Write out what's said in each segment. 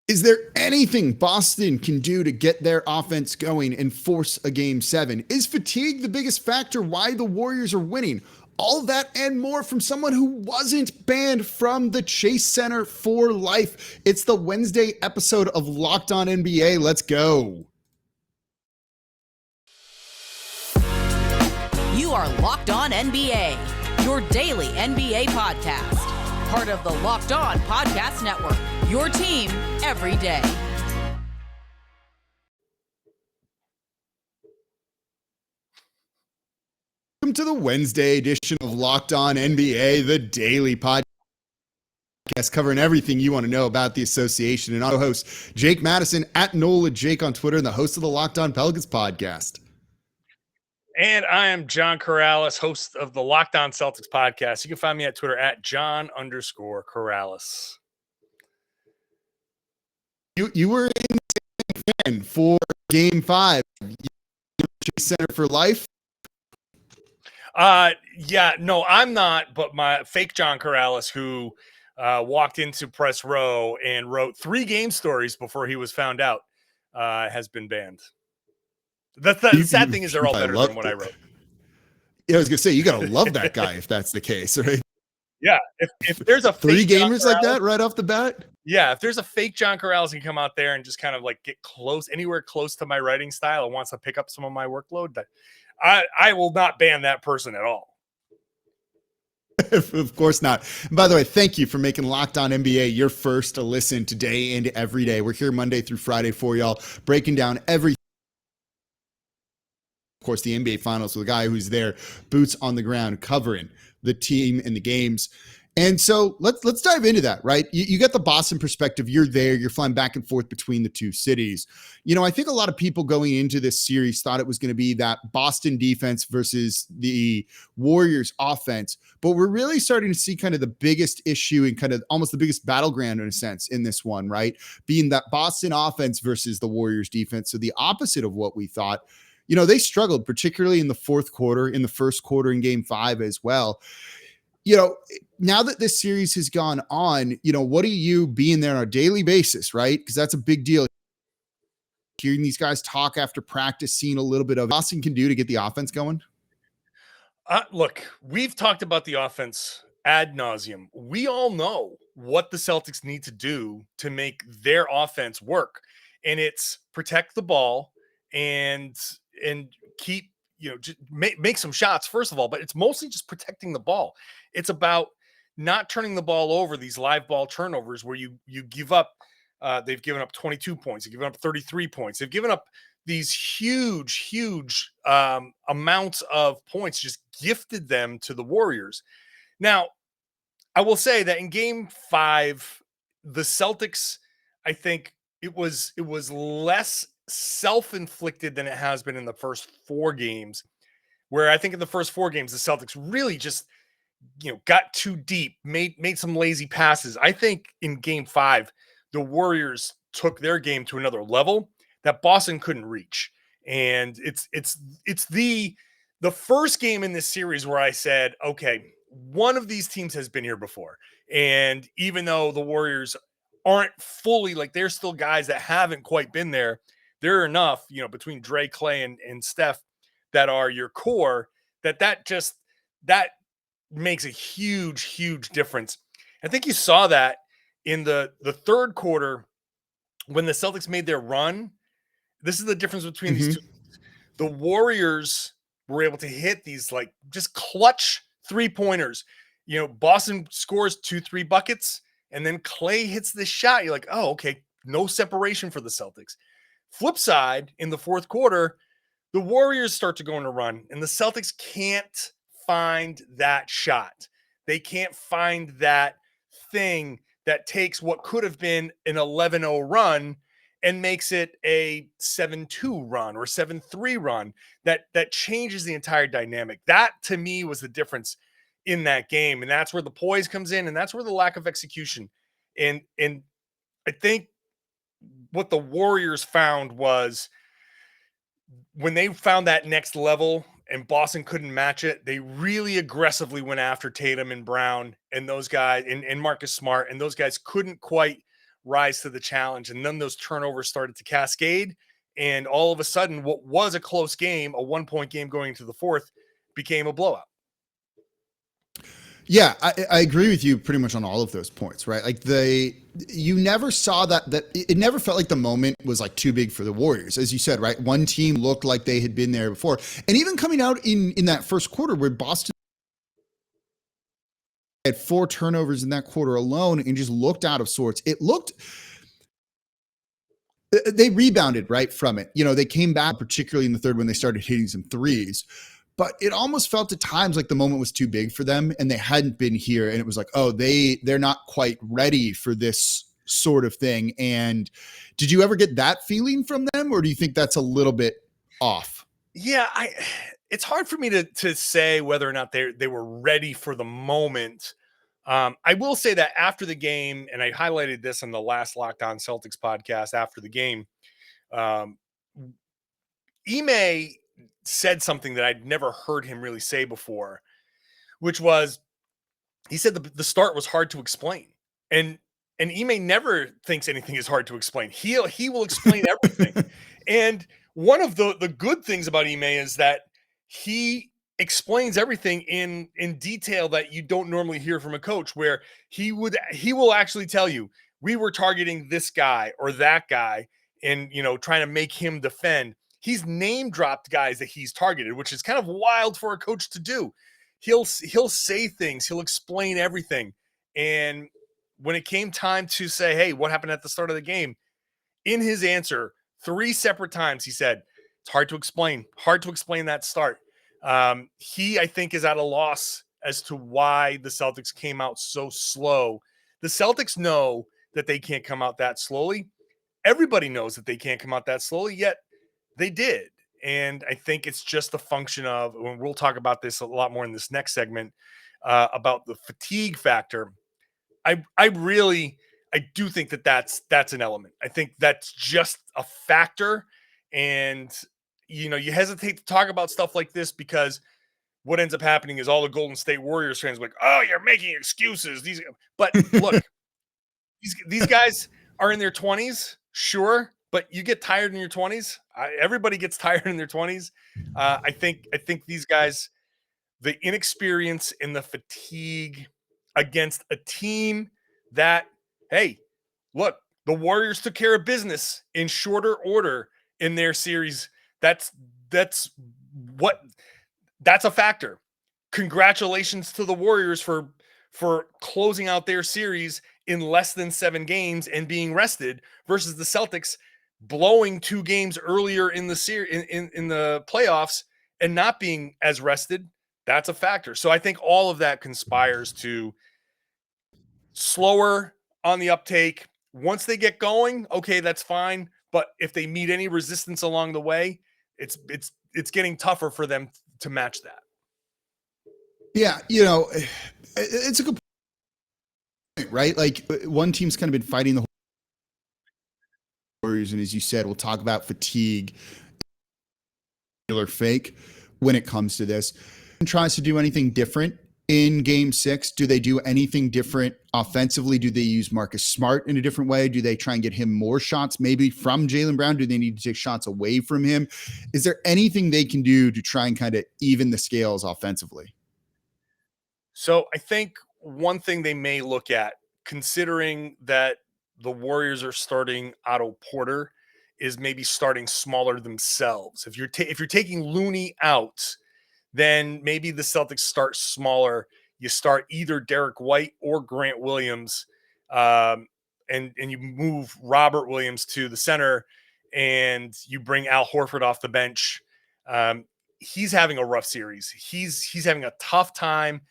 Is there anything Boston can do to get their offense going and force a game 7? Is fatigue the biggest factor why the Warriors are winning? All that and more from someone who wasn't banned from the Chase Center for life. It's the Wednesday episode of Locked On NBA. Let's go. You are Locked On NBA, your daily NBA podcast. Part of the Locked On Podcast Network, your team every day. Welcome to the Wednesday edition of Locked On NBA, the daily podcast covering everything you want to know about the association. And auto host Jake Madison at Nola Jake on Twitter and the host of the Locked On Pelicans podcast. And I am John Karalis, host of the Locked On Celtics podcast. You can find me at Twitter at John_Karalis. You were in fan for Game 5. Chase Center for life. Yeah, no, I'm not, but my fake John Karalis, who walked into press row and wrote 3 game stories before he was found out, has been banned. The sad thing is they're all better than what I wrote. Yeah, I was going to say, you got to love that guy if that's the case, right? Yeah, if there's a 3 fake gamers John like that right off the bat? Yeah, if there's a fake John Karalis can come out there and just kind of like get close, anywhere close to my writing style and wants to pick up some of my workload, that I will not ban that person at all. Of course not. And by the way, thank you for making Locked On NBA your first to listen today and every day. We're here Monday through Friday for y'all, breaking down everything. Of course, the NBA Finals with a guy who's there, boots on the ground, covering the team and the games. And so let's dive into that, right? You got the Boston perspective. You're there. You're flying back and forth between the two cities. You know, I think a lot of people going into this series thought it was going to be that Boston defense versus the Warriors offense. But we're really starting to see kind of the biggest issue and kind of almost the biggest battleground in a sense in this one, right? Being that Boston offense versus the Warriors defense. So the opposite of what we thought. You know, they struggled, particularly in the fourth quarter, in the first quarter in Game 5 as well. You know, now that this series has gone on, you know, what are you being there on a daily basis, right? Because that's a big deal. Hearing these guys talk after practice, seeing a little bit of Boston can do to get the offense going. Look, we've talked about the offense ad nauseum. We all know what the Celtics need to do to make their offense work. And it's protect the ball and keep, you know, just make some shots, first of all, but it's mostly just protecting the ball. It's about not turning the ball over, these live ball turnovers where you give up, they've given up 22 points, they've given up 33 points, they've given up these huge amounts of points, just gifted them to the Warriors. Now, I will say that in Game 5, the Celtics, I think it was less self-inflicted than it has been in the first 4 games, where I think in the first 4 games, the Celtics really just, you know, got too deep, made some lazy passes. I think in Game 5, the Warriors took their game to another level that Boston couldn't reach. And it's the first game in this series where I said, okay, one of these teams has been here before. And even though the Warriors aren't fully, like, there's still guys that haven't quite been there, there are enough, you know, between Dre, Clay, and Steph that are your core, that makes a huge difference. I think you saw that in the third quarter when the Celtics made their run. This is the difference between these two. The Warriors were able to hit these, like, just clutch 3-pointers. You know, Boston scores 2-3 buckets, and then Clay hits this shot. You're like, oh, okay, no separation for the Celtics. Flip side, in the fourth quarter, the Warriors start to go on a run, and the Celtics can't find that shot. They can't find that thing that takes what could have been an 11-0 run and makes it a 7-2 run or 7-3 run that changes the entire dynamic. That, to me, was the difference in that game, and that's where the poise comes in, and that's where the lack of execution. And I think what the Warriors found was when they found that next level and Boston couldn't match it, they really aggressively went after Tatum and Brown and those guys and Marcus Smart, and those guys couldn't quite rise to the challenge. And then those turnovers started to cascade. And all of a sudden, what was a close game, a 1-point game going into the fourth, became a blowout. Yeah, I agree with you pretty much on all of those points, right? Like you never saw that it never felt like the moment was like too big for the Warriors, as you said, right? One team looked like they had been there before, and even coming out in that first quarter where Boston had 4 turnovers in that quarter alone and just looked out of sorts. They rebounded right from it. They came back, particularly in the third when they started hitting some threes. But it almost felt at times like the moment was too big for them and they hadn't been here. And it was like, oh, they're not quite ready for this sort of thing. And did you ever get that feeling from them, or do you think that's a little bit off? Yeah, it's hard for me to say whether or not they were ready for the moment. I will say that after the game, and I highlighted this in the last Locked On Celtics podcast after the game, Ime said something that I'd never heard him really say before, which was, he said the start was hard to explain. And Ime never thinks anything is hard to explain. He will explain everything. And one of the good things about Ime is that he explains everything in detail that you don't normally hear from a coach, where he will actually tell you, we were targeting this guy or that guy and, trying to make him defend. He's name dropped guys that he's targeted, which is kind of wild for a coach to do. He'll say things, he'll explain everything. And when it came time to say, hey, what happened at the start of the game? In his answer, 3 separate times, he said, it's hard to explain that start. He, I think, is at a loss as to why the Celtics came out so slow. The Celtics know that they can't come out that slowly. Everybody knows that they can't come out that slowly, yet they did. And I think it's just a function of, when we'll talk about this a lot more in this next segment, about the fatigue factor. I do think that's an element. I think that's just a factor. And, you hesitate to talk about stuff like this because what ends up happening is all the Golden State Warriors fans are like, oh, you're making excuses. But look, these guys are in their 20s, sure, but you get tired in your 20s. Everybody gets tired in their 20s. I think these guys, the inexperience and the fatigue against a team that, hey, look, the Warriors took care of business in shorter order in their series. That's a factor. Congratulations to the Warriors for closing out their series in less than 7 games and being rested, versus the Celtics blowing 2 games earlier in the series in the playoffs and not being as rested. That's a factor. So I think all of that conspires to slower on the uptake. Once they get going, okay, that's fine. But if they meet any resistance along the way, it's getting tougher for them to match that. Yeah, it's a good point, right? Like, one team's kind of been fighting the Warriors, and as you said, we'll talk about fatigue, fake when it comes to this. And tries to do anything different in Game 6? Do they do anything different offensively? Do they use Marcus Smart in a different way? Do they try and get him more shots, maybe from Jalen Brown? Do they need to take shots away from him? Is there anything they can do to try and kind of even the scales offensively? So I think one thing they may look at, considering that the Warriors are starting Otto Porter, is maybe starting smaller themselves. If you're taking Looney out, then maybe the Celtics start smaller. You start either Derek White or Grant Williams, and you move Robert Williams to the center, and you bring Al Horford off the bench. He's having a rough series. He's having a tough time.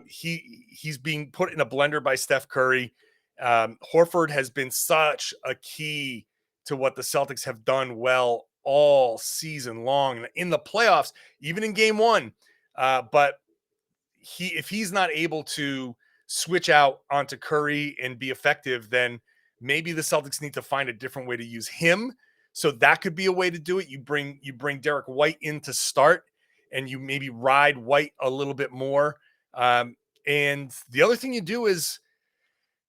He's being put in a blender by Steph Curry. Horford has been such a key to what the Celtics have done well all season long in the playoffs, even in Game 1. But if he's not able to switch out onto Curry and be effective, then maybe the Celtics need to find a different way to use him. So that could be a way to do it. You bring Derek White in to start, and you maybe ride White a little bit more. And the other thing you do is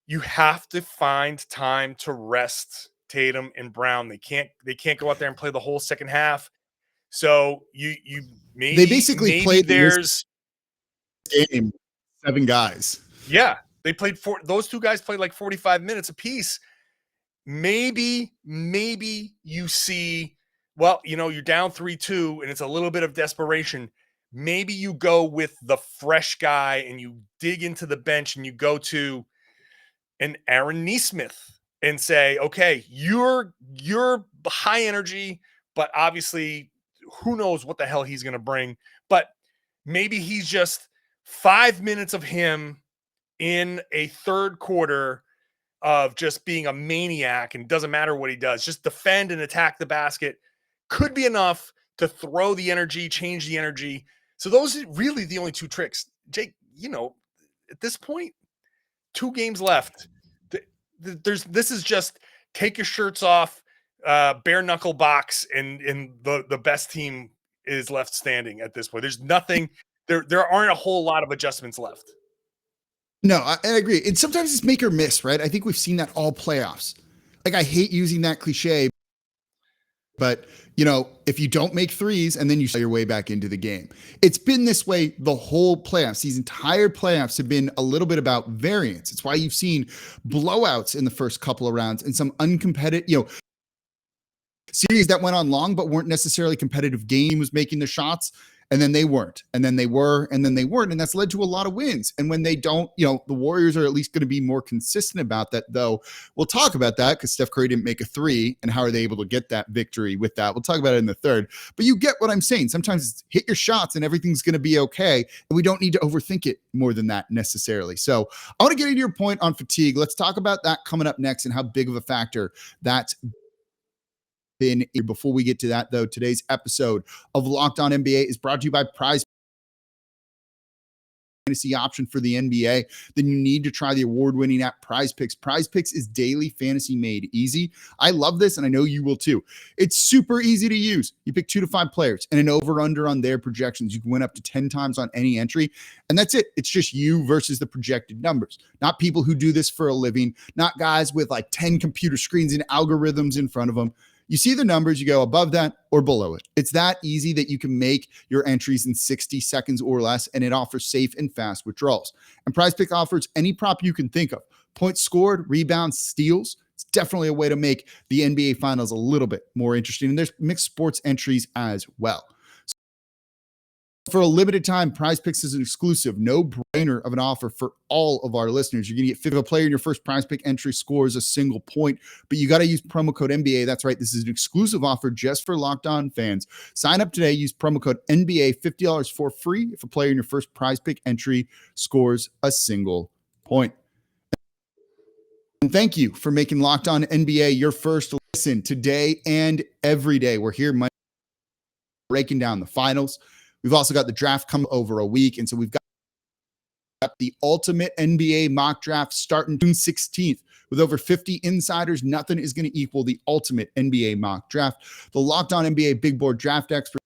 you have to find time to rest Tatum and Brown. They can't go out there and play the whole second half. So you They basically maybe played there's this game 7 guys. yeah, they played those 2 guys played like 45 minutes apiece. Maybe you see, well, you're down 3-2 and it's a little bit of desperation. Maybe you go with the fresh guy and you dig into the bench and you go to an Aaron Nesmith and say, okay, you're high energy, but obviously who knows what the hell he's going to bring. But maybe he's just 5 minutes of him in a third quarter of just being a maniac, and doesn't matter what he does, just defend and attack the basket, could be enough to throw the energy, change the energy. So those are really the only 2 tricks. Jake, at this point, 2 games left. This is just take your shirts off, bare knuckle box, and the best team is left standing at this point. There's nothing, there aren't a whole lot of adjustments left. No, I agree. And sometimes it's make or miss, right? I think we've seen that all playoffs. Like, I hate using that cliche, but if you don't make threes and then you sell your way back into the game, it's been this way the whole playoffs. These entire playoffs have been a little bit about variance. It's why you've seen blowouts in the first couple of rounds and some uncompetitive, series that went on long but weren't necessarily competitive. Game was making the shots, and then they weren't, and then they were, and then they weren't, and that's led to a lot of wins. And when they don't, the Warriors are at least going to be more consistent about that, though. We'll talk about that because Steph Curry didn't make a 3, and how are they able to get that victory with that? We'll talk about it in the third. But you get what I'm saying. Sometimes it's hit your shots and everything's going to be okay, and we don't need to overthink it more than that necessarily. So I want to get into your point on fatigue. Let's talk about that coming up next and how big of a factor that's been. Before we get to that, though, today's episode of Locked On NBA is brought to you by Prize Fantasy option for the NBA. Then you need to try the award-winning app Prize Picks. Prize Picks is daily fantasy made easy. I love this, and I know you will too. It's super easy to use. You pick 2 to 5 players and an over-under on their projections. You can win up to 10 times on any entry, and that's it. It's just you versus the projected numbers. Not people who do this for a living, not guys with like 10 computer screens and algorithms in front of them. You see the numbers, you go above that or below it. It's that easy that you can make your entries in 60 seconds or less, and it offers safe and fast withdrawals. And PrizePick offers any prop you can think of. Points scored, rebounds, steals. It's definitely a way to make the NBA Finals a little bit more interesting. And there's mixed sports entries as well. For a limited time, PrizePicks is an exclusive, no-brainer of an offer for all of our listeners. You're going to get 50 of a player in your first PrizePick entry scores a single point, but you got to use promo code NBA. That's right. This is an exclusive offer just for Locked On fans. Sign up today. Use promo code NBA, $50 for free if a player in your first PrizePick entry scores a single point. And thank you for making Locked On NBA your first listen today and every day. We're here Monday breaking down the finals. We've also got the draft come over a week. And so we've got the ultimate NBA mock draft starting June 16th with over 50 insiders. Nothing is going to equal the ultimate NBA mock draft. The Locked On NBA Big Board Draft Experts,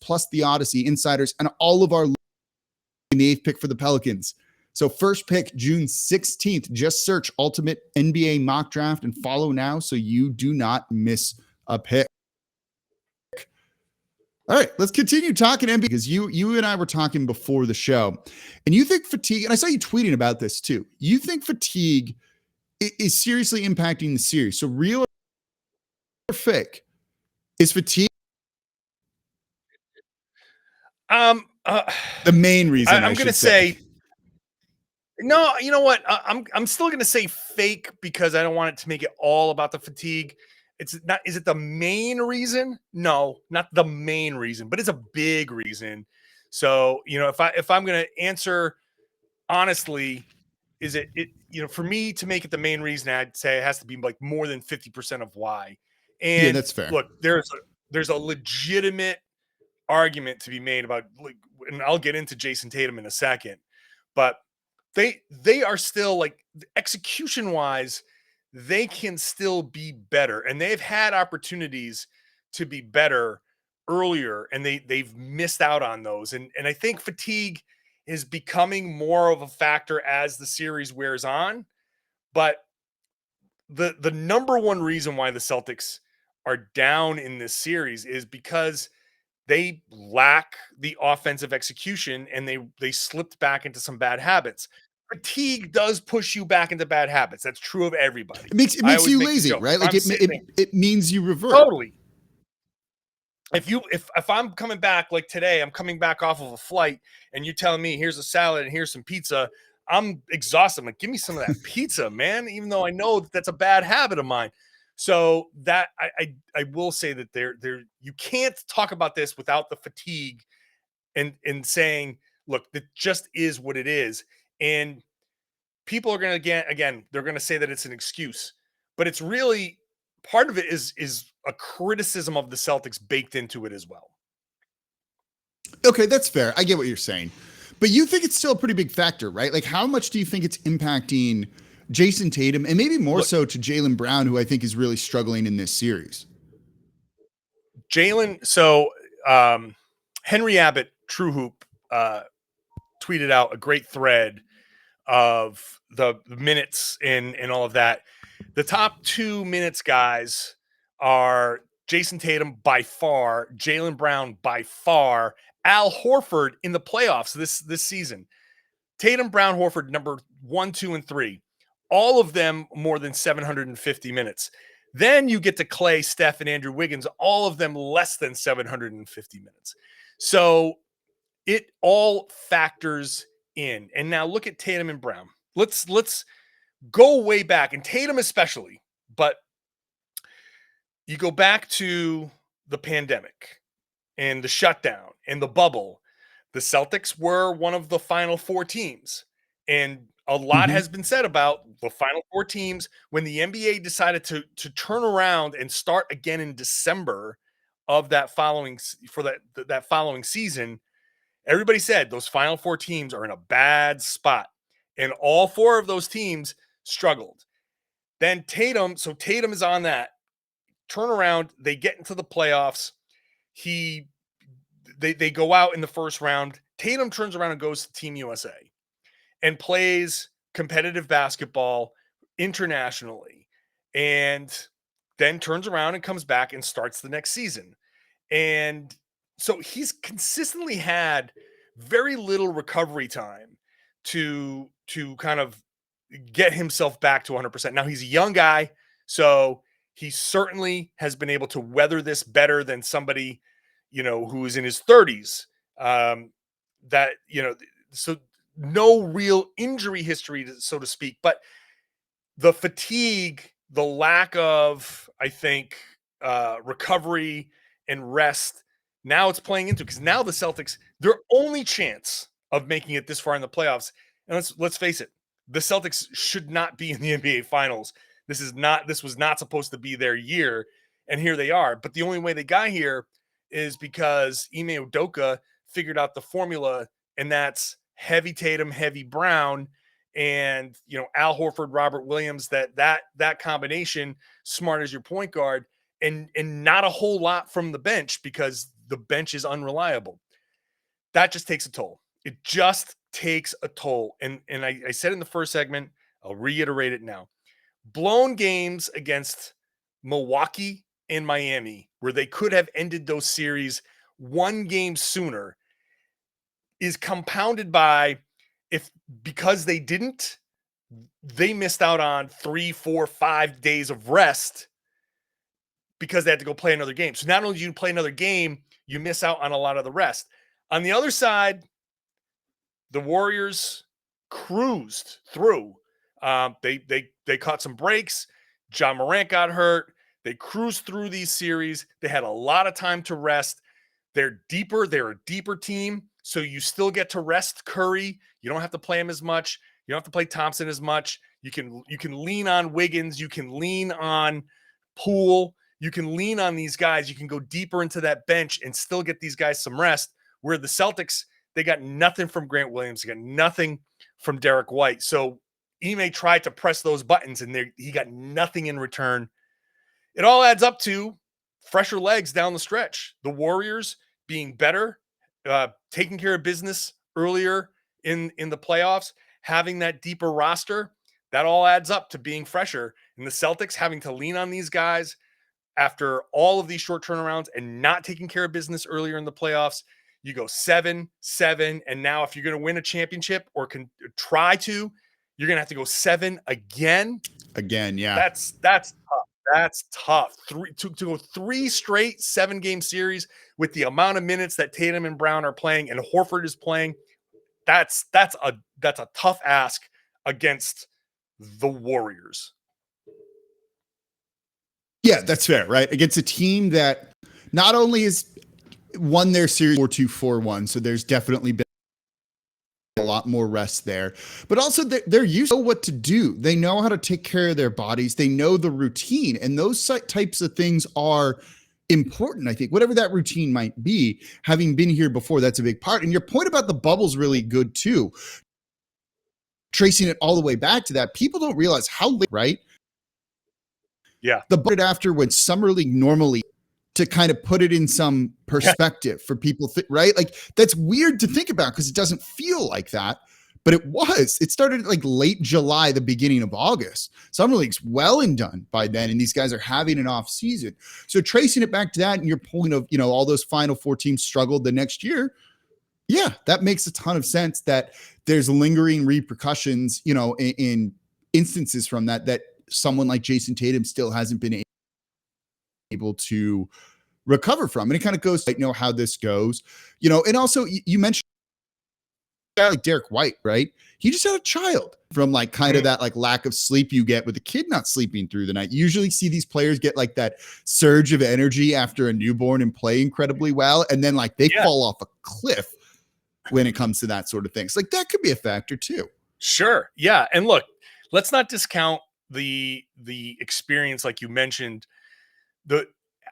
plus the Odyssey insiders, and all of our in the 8th pick for the Pelicans. So first pick, June 16th. Just search Ultimate NBA Mock Draft and follow now so you do not miss a pick. All right, let's continue talking NBA because you and I were talking before the show, and you think fatigue, and I saw you tweeting about this too. You think fatigue is seriously impacting the series. So real or fake? Is fatigue the main reason? I'm going to say no. You know what? I'm still going to say fake because I don't want it to make it all about the fatigue. It's not. Is it the main reason? No, not the main reason, but it's a big reason. So if I'm going to answer honestly, is it for me to make it the main reason? I'd say it has to be like more than 50% of why. And yeah, that's fair. Look, there's a legitimate argument to be made about, like, and I'll get into Jason Tatum in a second, but they are still, like, execution wise, they can still be better, and they've had opportunities to be better earlier, and they've missed out on those. And I think fatigue is becoming more of a factor as the series wears on. But the number one reason why the Celtics are down in this series is because they lack the offensive execution, and they slipped back into some bad habits. Fatigue does push you back into bad habits. That's true of everybody. It I makes always you make the lazy, joke. right? If Like I'm sitting, it means you revert. totally. If I'm coming back like today, I'm coming back off of a flight, and you're telling me here's a salad and here's some pizza, I'm exhausted. I'm like, give me some of that pizza, man. Even though I know that that's a bad habit of mine. So that I will say that there you can't talk about this without the fatigue and saying, look, it just is what it is. And people are going to again, they're going to say that it's an excuse, but it's really part of it is a criticism of the Celtics baked into it as well. Okay, that's fair. I get what you're saying. But you think it's still a pretty big factor, right? Like, how much do you think it's impacting Jason Tatum and maybe more so to Jalen Brown, who I think is really struggling in this series? Jalen, so Henry Abbott, True Hoop, tweeted out a great thread of the minutes and all of that. The top 2 minutes guys are Jason Tatum by far, Jalen Brown by far, Al Horford in the playoffs this season. Tatum, Brown, Horford, number 1, 2, and 3. All of them more than 750 minutes. Then you get to Clay, Steph, and Andrew Wiggins, all of them less than 750 minutes. So it all factors in. And now look at Tatum and Brown. Let's go way back, and Tatum especially, but you go back to the pandemic and the shutdown and the bubble. The Celtics were one of the final 4 teams, and a lot has been said about the final 4 teams when the NBA decided to turn around and start again in December of that following season. Everybody said those final 4 teams are in a bad spot, and all 4 of those teams struggled. Then Tatum is on that turnaround. They get into the playoffs. They go out in the first round. Tatum turns around and goes to Team USA and plays competitive basketball internationally, and then turns around and comes back and starts the next season. And so he's consistently had very little recovery time to kind of get himself back to 100%. Now he's a young guy, so he certainly has been able to weather this better than somebody, who's in his 30s. So no real injury history, so to speak, but the fatigue, the lack of, I think, recovery and rest, now it's playing into, because now the Celtics, their only chance of making it this far in the playoffs, and let's face it, the Celtics should not be in the NBA Finals. This was not supposed to be their year, and here they are. But the only way they got here is because Ime Udoka figured out the formula, and that's heavy Tatum, heavy Brown, and Al Horford, Robert Williams. That combination, smart as your point guard, and not a whole lot from the bench because the bench is unreliable. That just takes a toll. It just takes a toll. And I said in the first segment, I'll reiterate it now. Blown games against Milwaukee and Miami, where they could have ended those series 1 game sooner, is compounded by, because they didn't, they missed out on 3, 4, 5 days of rest because they had to go play another game. So not only do you play another game, you miss out on a lot of the rest. On the other side, the Warriors cruised through. They caught some breaks. Ja Morant got hurt. They cruised through these series. They had a lot of time to rest. They're deeper. They're a deeper team. So you still get to rest Curry. You don't have to play him as much. You don't have to play Thompson as much. You can lean on Wiggins. You can lean on Poole. You can lean on these guys. You can go deeper into that bench and still get these guys some rest. Where the Celtics, they got nothing from Grant Williams. They got nothing from Derek White. So Ime tried to press those buttons, and he got nothing in return. It all adds up to fresher legs down the stretch. The Warriors being better, taking care of business earlier, in the playoffs, having that deeper roster, that all adds up to being fresher. And the Celtics having to lean on these guys after all of these short turnarounds and not taking care of business earlier in the playoffs. You go 7-7, and now if you're going to win a championship or can try to, you're going to have to go 7 again. Yeah. That's tough. That's tough. To go 3 straight 7-game series with the amount of minutes that Tatum and Brown are playing and Horford is playing. That's a tough ask against the Warriors. Yeah, that's fair, right? Against a team that not only has won their series 4-2, 4-1, so there's definitely been a lot more rest there, but also they're used to what to do. They know how to take care of their bodies. They know the routine, and those types of things are important. I think whatever that routine might be, having been here before, that's a big part. And your point about the bubble's really good too. Tracing it all the way back to that, people don't realize how late, right? Yeah. The but after when Summer League normally, to kind of put it in some perspective for people, right? Like that's weird to think about because it doesn't feel like that, but it was. It started like late July, the beginning of August. Summer League's well and done by then, and these guys are having an off season. So tracing it back to that and your point of, all those Final Four teams struggled the next year. Yeah, that makes a ton of sense that there's lingering repercussions, in instances from that someone like Jason Tatum still hasn't been able to recover from. And it kind of goes to how this goes, and also you mentioned like Derek White, right? He just had a child from like kind of that like lack of sleep you get with a kid not sleeping through the night. You usually see these players get like that surge of energy after a newborn and play incredibly well. And then like they fall off a cliff when it comes to that sort of thing. So like that could be a factor too. Sure. Yeah. And look, let's not discount the experience. Like you mentioned,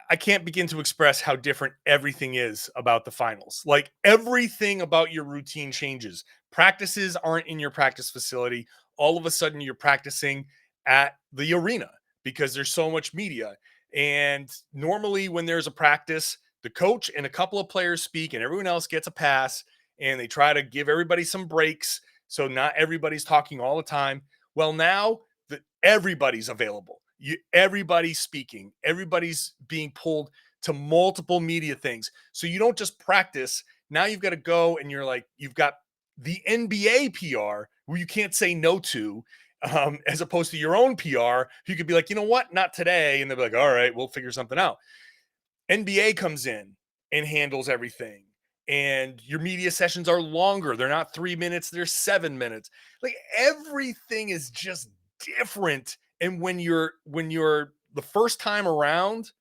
I can't begin to express how different everything is about the finals. Like everything about your routine changes. Practices aren't in your practice facility. All of a sudden you're practicing at the arena because there's so much media. And normally when there's a practice, the coach and a couple of players speak and everyone else gets a pass and they try to give everybody some breaks. So not everybody's talking all the time. Well, now everybody's available. Everybody's speaking. Everybody's being pulled to multiple media things. So you don't just practice. Now you've got to go and you've got the NBA PR where you can't say no to, as opposed to your own PR. You could be like, you know what? Not today. And they'll be like, all right, we'll figure something out. NBA comes in and handles everything. And your media sessions are longer. They're not 3 minutes. They're 7 minutes. Like everything is just different. And when you're the first time around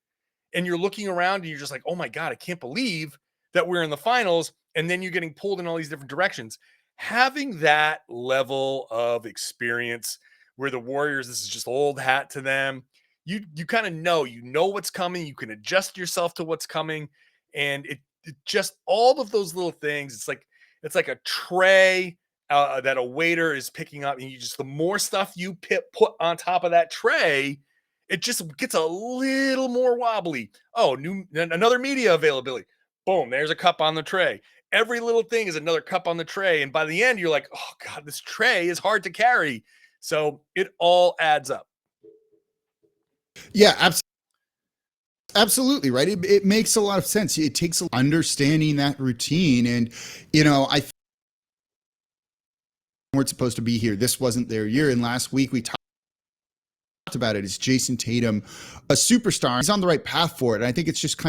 and you're looking around and you're just like, oh my God, I can't believe that we're in the finals. And then you're getting pulled in all these different directions. Having that level of experience where the Warriors, this is just old hat to them. You kind of know what's coming. You can adjust yourself to what's coming. And it just all of those little things. It's like a tray that a waiter is picking up, and the more stuff you put on top of that tray, it just gets a little more wobbly. Oh, another media availability. Boom, there's a cup on the tray. Every little thing is another cup on the tray. And by the end, you're like, oh God, this tray is hard to carry. So it all adds up. Yeah, absolutely. Right. It makes a lot of sense. It takes understanding that routine. And, I think we're supposed to be here. This wasn't their year. And last week we talked about it. Is Jason Tatum a superstar? He's on the right path for it. And I think it's just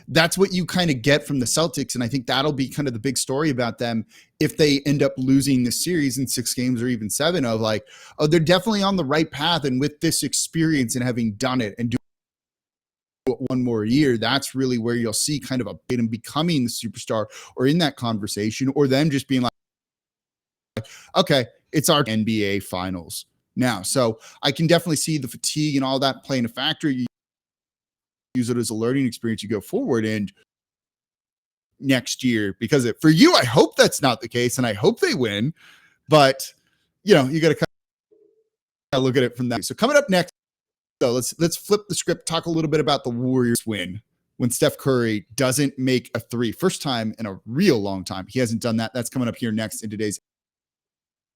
that's what you kind of get from the Celtics. And I think that'll be kind of the big story about them if they end up losing this series in 6 games or even 7, of like, oh, they're definitely on the right path. And with this experience and having done it and do it one more year, that's really where you'll see kind of a Tatum becoming the superstar or in that conversation, or them just being like, okay, it's our NBA finals now. So I can definitely see the fatigue and all that playing a factor. You use it as a learning experience, you go forward. And next year, because for you, I hope that's not the case and I hope they win, but you got to kind of look at it from that. So coming up next, so let's flip the script, talk a little bit about the Warriors win when Steph Curry doesn't make a 3. First time in a real long time. He hasn't done that. That's coming up here next in today's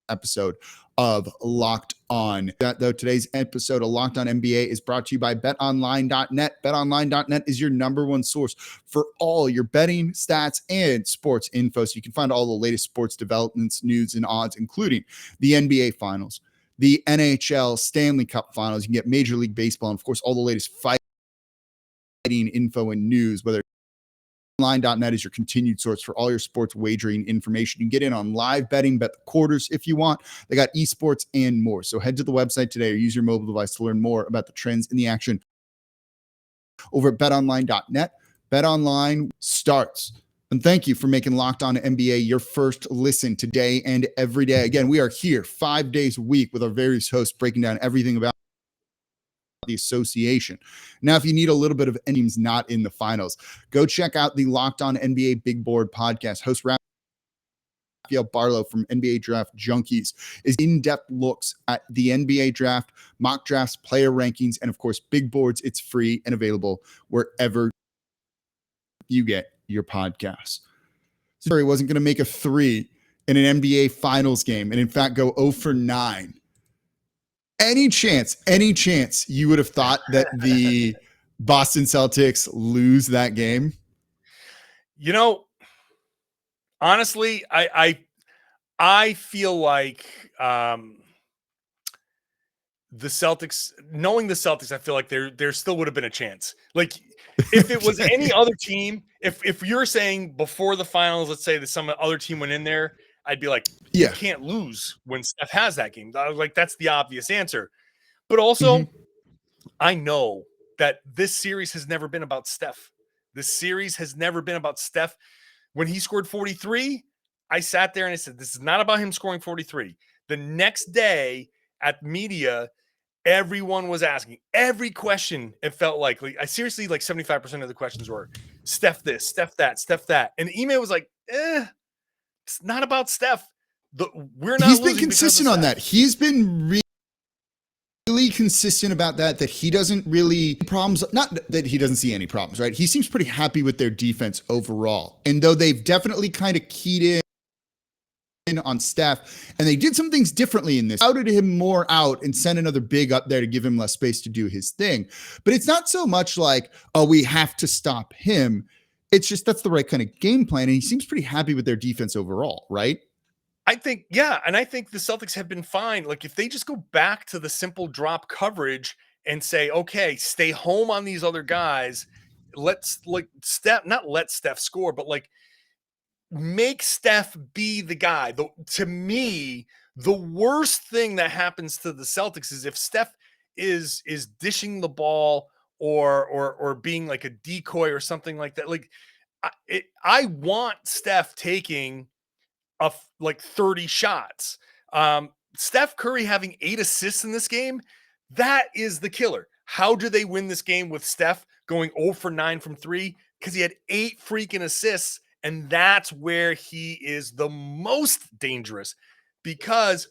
episode of Locked On. That though, today's episode of Locked On NBA is brought to you by BetOnline.net. BetOnline.net is your number one source for all your betting, stats, and sports info. So you can find all the latest sports developments, news, and odds, including the NBA Finals, the NHL Stanley Cup Finals. You can get Major League Baseball, and of course, all the latest fighting info and news, whether BetOnline.net is your continued source for all your sports wagering information. You can get in on live betting, bet the quarters if you want. They got esports and more. So head to the website today or use your mobile device to learn more about the trends in the action over at BetOnline.net. BetOnline starts. And thank you for making Locked On NBA your first listen today and every day. Again, we are here 5 days a week with our various hosts breaking down everything about the association. Now, if you need a little bit of teams not in the finals, go check out the Locked On NBA Big Board podcast. Host Rafael Barlow from NBA Draft Junkies is in-depth looks at the NBA draft, mock drafts, player rankings, and of course, big boards. It's free and available wherever you get your podcasts. Sorry, wasn't going to make a 3 in an NBA Finals game, and in fact, go 0 for 9. Any chance you would have thought that the Boston Celtics lose that game? You know, honestly, I feel like the Celtics, knowing the Celtics, I feel like there still would have been a chance. Like if it was any other team, if you're saying before the finals, let's say that some other team went in there, I'd be like, you can't lose when Steph has that game. Like that's the obvious answer. But also, I know that this series has never been about Steph. This series has never been about Steph. When he scored 43, I sat there and I said, this is not about him scoring 43. The next day at media, everyone was asking every question. It felt like I seriously, like 75% of the questions were Steph this, Steph that, Steph that. And the email was like, it's not about Steph. We're not. He's been consistent on that. He's been really consistent about that he doesn't really problems, not that he doesn't see any problems, right? He seems pretty happy with their defense overall. And though they've definitely kind of keyed in on Steph, and they did some things differently in this, outed him more out and sent another big up there to give him less space to do his thing. But it's not so much like, oh, we have to stop him. It's just that's the right kind of game plan. And he seems pretty happy with their defense overall, right? I think, yeah. And I think the Celtics have been fine. Like if they just go back to the simple drop coverage and say, okay, stay home on these other guys. Let's like Steph, not let Steph score, but like make Steph be the guy. To me, the worst thing that happens to the Celtics is if Steph is dishing the ball or being like a decoy or something like that. Like I want Steph taking like 30 shots. Steph Curry having 8 assists in this game, that is the killer. How do they win this game with Steph going 0 for 9 from 3? Because he had 8 freaking assists, and that's where he is the most dangerous because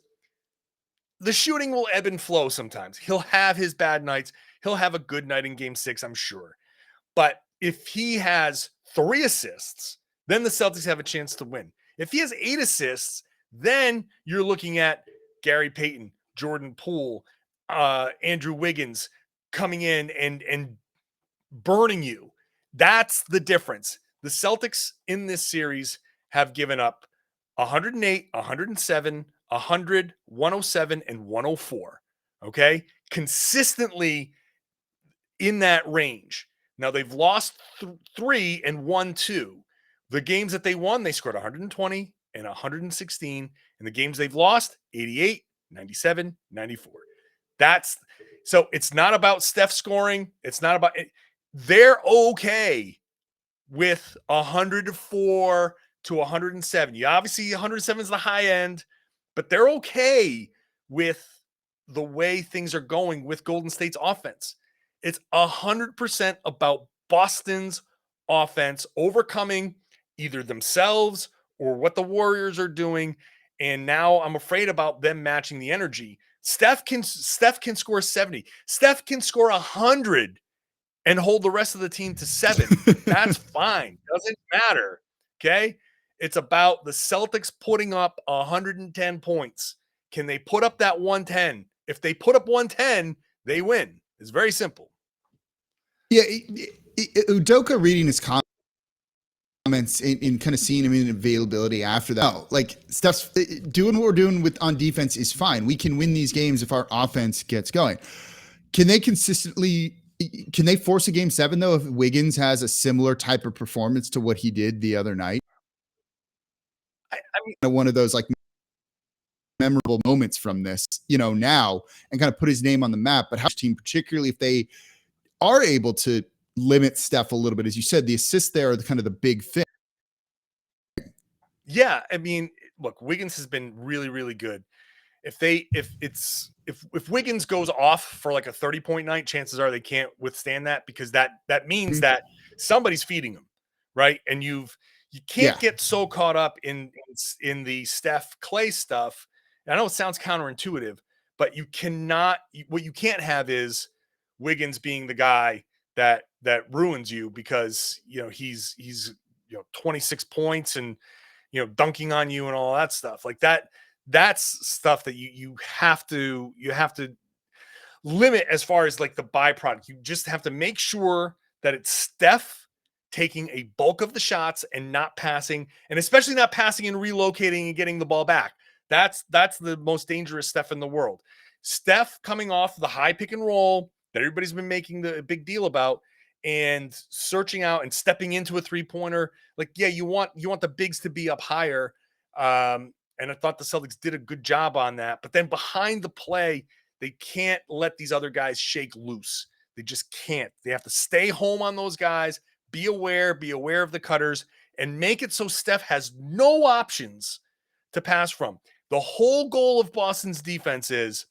the shooting will ebb and flow sometimes. He'll have his bad nights. He'll have a good night in game 6, I'm sure. But if he has 3 assists, then the Celtics have a chance to win. If he has 8 assists, then you're looking at Gary Payton, Jordan Poole, Andrew Wiggins coming in and burning you. That's the difference. The Celtics in this series have given up 108, 107, 100, 107, and 104. Okay? Consistently in that range. Now they've lost 3 and won 2. The games that they won, they scored 120 and 116. And the games they've lost, 88, 97, 94. So it's not about Steph scoring. It's not about it. They're okay with 104 to 107. You obviously 107 is the high end, but they're okay with the way things are going with Golden State's offense. It's 100% about Boston's offense overcoming either themselves or what the Warriors are doing. And now I'm afraid about them matching the energy. Steph can score 70. Steph can score 100 and hold the rest of the team to 7. That's fine. Doesn't matter. Okay. It's about the Celtics putting up 110 points. Can they put up that 110? If they put up 110, they win. It's very simple. Yeah, Udoka reading his comments and kind of seeing him in availability after that. No, like Steph's doing what we're doing on defense is fine. We can win these games if our offense gets going. Can they force a game 7 though if Wiggins has a similar type of performance to what he did the other night? I mean, one of those like memorable moments from this, now, and kind of put his name on the map. But how team, particularly if they are able to limit Steph a little bit, as you said, the assists there are the big thing. Yeah, I mean, look, Wiggins has been really, really good. If Wiggins goes off for like a 30-point night, chances are they can't withstand that, because that means that somebody's feeding them, right? And you can't get so caught up in the Steph Clay stuff. And I know it sounds counterintuitive, but what you can't have is Wiggins being the guy that ruins you because he's 26 points and dunking on you and all that stuff. Like that's stuff that you have to limit as far as like the byproduct. You just have to make sure that it's Steph taking a bulk of the shots and not passing, and especially not passing and relocating and getting the ball back. That's the most dangerous Steph in the world. Steph coming off the high pick and roll that everybody's been making the big deal about, and searching out and stepping into a 3-pointer. Like, yeah, you want the bigs to be up higher. And I thought the Celtics did a good job on that. But then behind the play, they can't let these other guys shake loose. They just can't. They have to stay home on those guys, be aware of the cutters, and make it so Steph has no options to pass from. The whole goal of Boston's defense is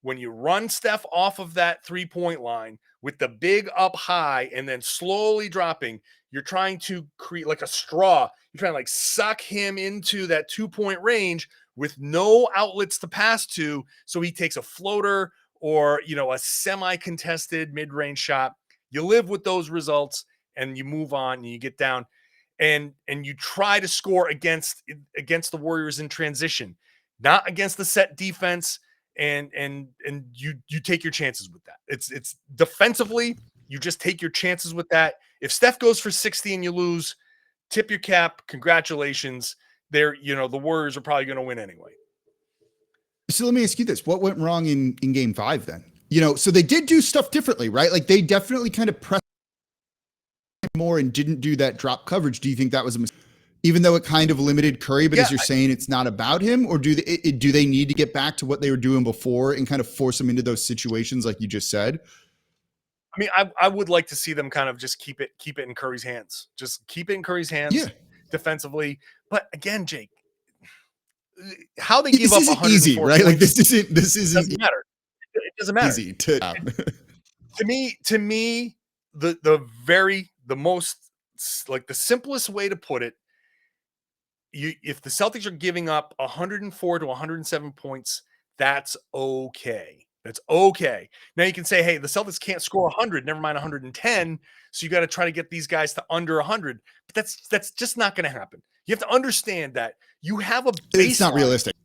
when you run Steph off of that 3-point line with the big up high and then slowly dropping, you're trying to create like a straw. You're trying to like suck him into that 2-point range with no outlets to pass to. So he takes a floater or, a semi-contested mid-range shot. You live with those results and you move on and you get down and you try to score against the Warriors in transition, not against the set defense. And you take your chances with that. It's defensively, you just take your chances with that. If Steph goes for 60 and you lose, tip your cap. Congratulations. The Warriors are probably going to win anyway. So let me ask you this. What went wrong in game 5 then? So they did do stuff differently, right? Like they definitely kind of pressed more and didn't do that drop coverage. Do you think that was a mistake? Even though it kind of limited Curry, but as you're saying, it's not about him, or do they need to get back to what they were doing before and kind of force him into those situations like you just said? I mean, I would like to see them kind of just keep it in Curry's hands. Just keep it in Curry's hands defensively. But again, Jake, how they give up 104 easy, right? Like this isn't doesn't matter. It doesn't matter. Easy to me, the most, like the simplest way to put it, if the Celtics are giving up 104 to 107 points, that's okay. That's okay. Now you can say, hey, the Celtics can't score 100, never mind 110. So you got to try to get these guys to under 100. But that's just not going to happen. You have to understand that you have a baseline. It's not realistic.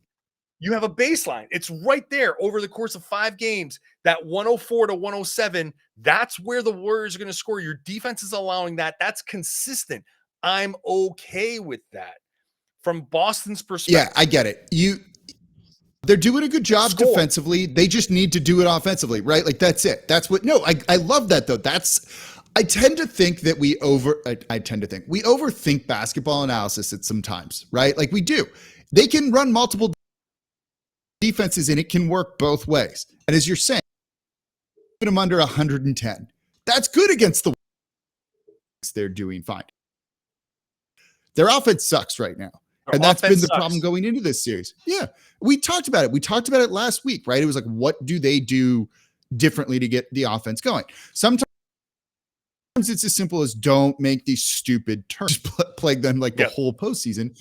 You have a baseline. It's right there over the course of 5 games. That 104 to 107, that's where the Warriors are going to score. Your defense is allowing that. That's consistent. I'm okay with that. From Boston's perspective. Yeah, I get it. They're doing a good job defensively. They just need to do it offensively, right? Like that's it. That's what. No, I love that though. I tend to think that we overthink basketball analysis at sometimes, right? Like we do. They can run multiple defenses and it can work both ways. And as you're saying, put them under 110. That's good against the. They're doing fine. Their offense sucks right now. And that's been the problem going into this series. Yeah. We talked about it. We talked about it last week, right? It was like, what do they do differently to get the offense going? Sometimes it's as simple as don't make these stupid turns, plague them like the whole postseason,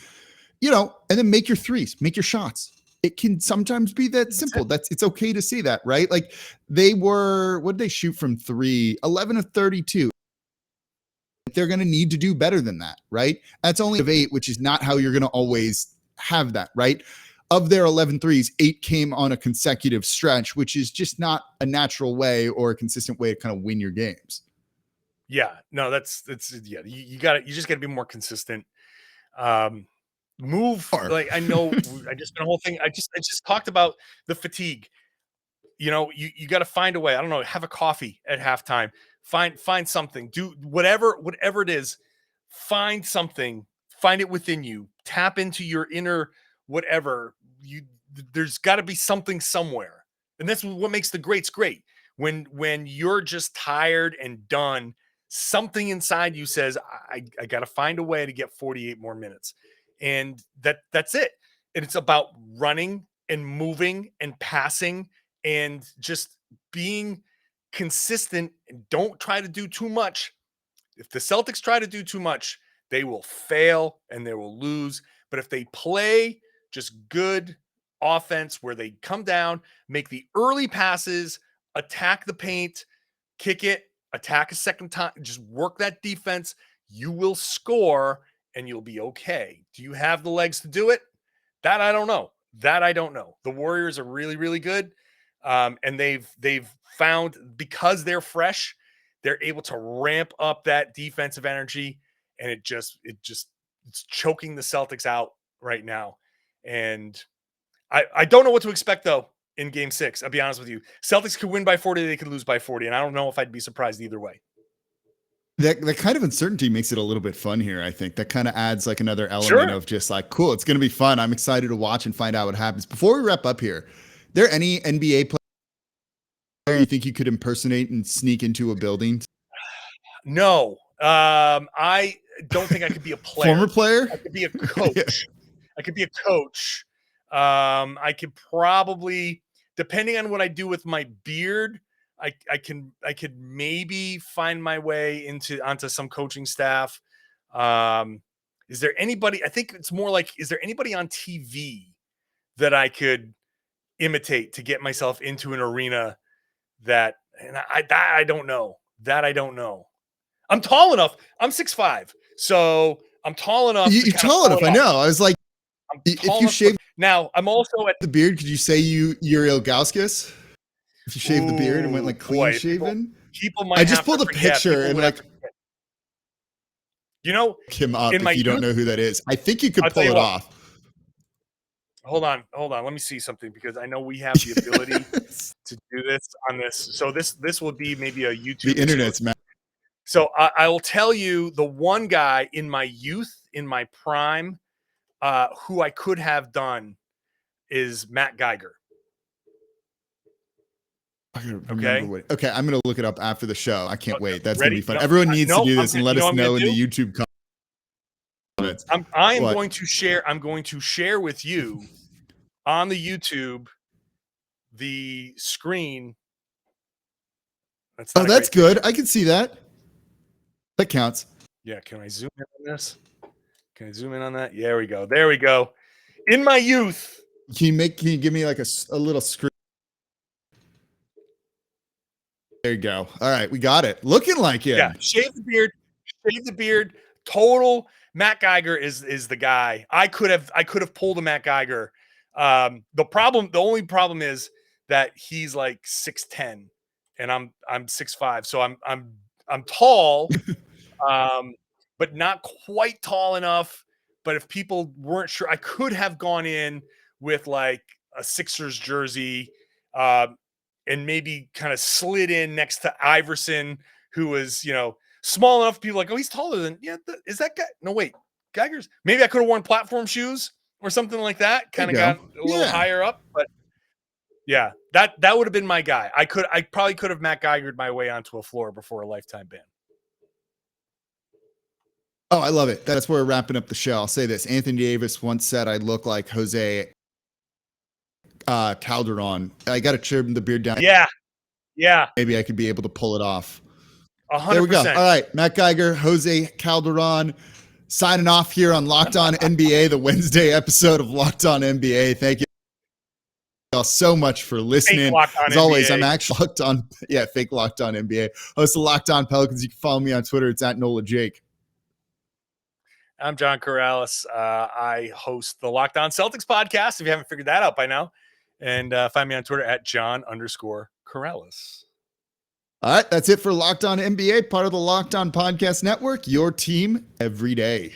and then make your threes, make your shots. It can sometimes be that simple. It's okay to say that, right? Like what did they shoot from 3? 11 of 32. They're going to need to do better than that, right? That's only of 8, which is not how you're going to always have that, right? of their 11 threes, 8 came on a consecutive stretch, which is just not a natural way or a consistent way to kind of win your games. Yeah, no, you just got to be more consistent. Move like I know I just the whole thing. I just talked about the fatigue. You got to find a way. I don't know. Have a coffee at halftime. Find something. Do whatever it is. Find something. Find it within you. Tap into your inner whatever. There's got to be something somewhere, and that's what makes the greats great. When you're just tired and done, something inside you says, I got to find a way to get 48 more minutes. And that's it. And it's about running and moving and passing and just being consistent. And don't try to do too much. If the Celtics try to do too much, they will fail and they will lose. But if they play just good offense where they come down, make the early passes, attack the paint, kick it, attack a second time, just work that defense, you will score and you'll be okay. Do you have the legs to do it? That I don't know. The Warriors are really, really good. And they've found, because they're fresh, they're able to ramp up that defensive energy, and it's choking the Celtics out right now. And I don't know what to expect though in game 6. I'll be honest with you. Celtics could win by 40, they could lose by 40, and I don't know if I'd be surprised either way. That kind of uncertainty makes it a little bit fun here. I think that kind of adds like another element of just like, cool, it's going to be fun. I'm excited to watch and find out what happens. Before we wrap up here, there any NBA player you think you could impersonate and sneak into a building? No, I don't think I could be a player. Former player? I could be a coach. I could be a coach. I could probably, depending on what I do with my beard, I could maybe find my way onto some coaching staff. Is there anybody? I think it's more like, is there anybody on TV that I could imitate to get myself into an arena that? And I don't know. That I don't know. I'm tall enough. I'm 6'5", so I'm tall enough. You're tall enough. I know. I was like, if you shave now, I'm also at the beard. Could you say you're Ilgauskas? If you shave the beard and went like clean shaven, people might. I just pulled a picture and like, him up if you don't know who that is. I think you could pull it off. Hold on. Let me see something, because I know we have the ability to do this on this. So this will be maybe a YouTube. The internet's mad. So I will tell you the one guy in my youth, in my prime, who I could have done is Matt Geiger. Okay, I'm going to look it up after the show. I can't wait. That's going to be fun. No, Everyone needs to do this and let us know in the YouTube comments. I am going to share. I'm going to share with you on the YouTube the screen. That's good. I can see that. That counts. Yeah. Can I zoom in on this? Can I zoom in on that? Yeah, there we go. There we go. In my youth. Can you give me like a little screen? There you go. All right, we got it. Looking like it. Yeah. Shave the beard. Total. Matt Geiger is the guy. I could have pulled a Matt Geiger. The only problem is that he's like 6'10", and I'm 6'5", so I'm tall, but not quite tall enough. But if people weren't sure, I could have gone in with like a Sixers jersey, and maybe kind of slid in next to Iverson, who was, small enough. People like, oh, he's taller than, is that guy? No, wait, Geiger's. Maybe I could have worn platform shoes or something like that. Kind of got a little higher up, but yeah, that would have been my guy. I probably could have Matt Geigered my way onto a floor before a lifetime ban. Oh, I love it. That's where we're wrapping up the show. I'll say this. Anthony Davis once said I look like Jose Calderon. I got to trim the beard down. Yeah. Maybe I could be able to pull it off. 100%. There we go. All right. Matt Geiger, Jose Calderon signing off here on Locked On NBA, the Wednesday episode of Locked On NBA. Thank you all so much for listening. As always, I'm actually Locked On. Yeah, fake Locked On NBA. Host of Locked On Pelicans. You can follow me on Twitter. It's @NolaJake. I'm John Karalis. I host the Locked On Celtics podcast, if you haven't figured that out by now. And find me on Twitter at John_Karalis. All right, that's it for Locked On NBA, part of the Locked On Podcast Network, your team every day.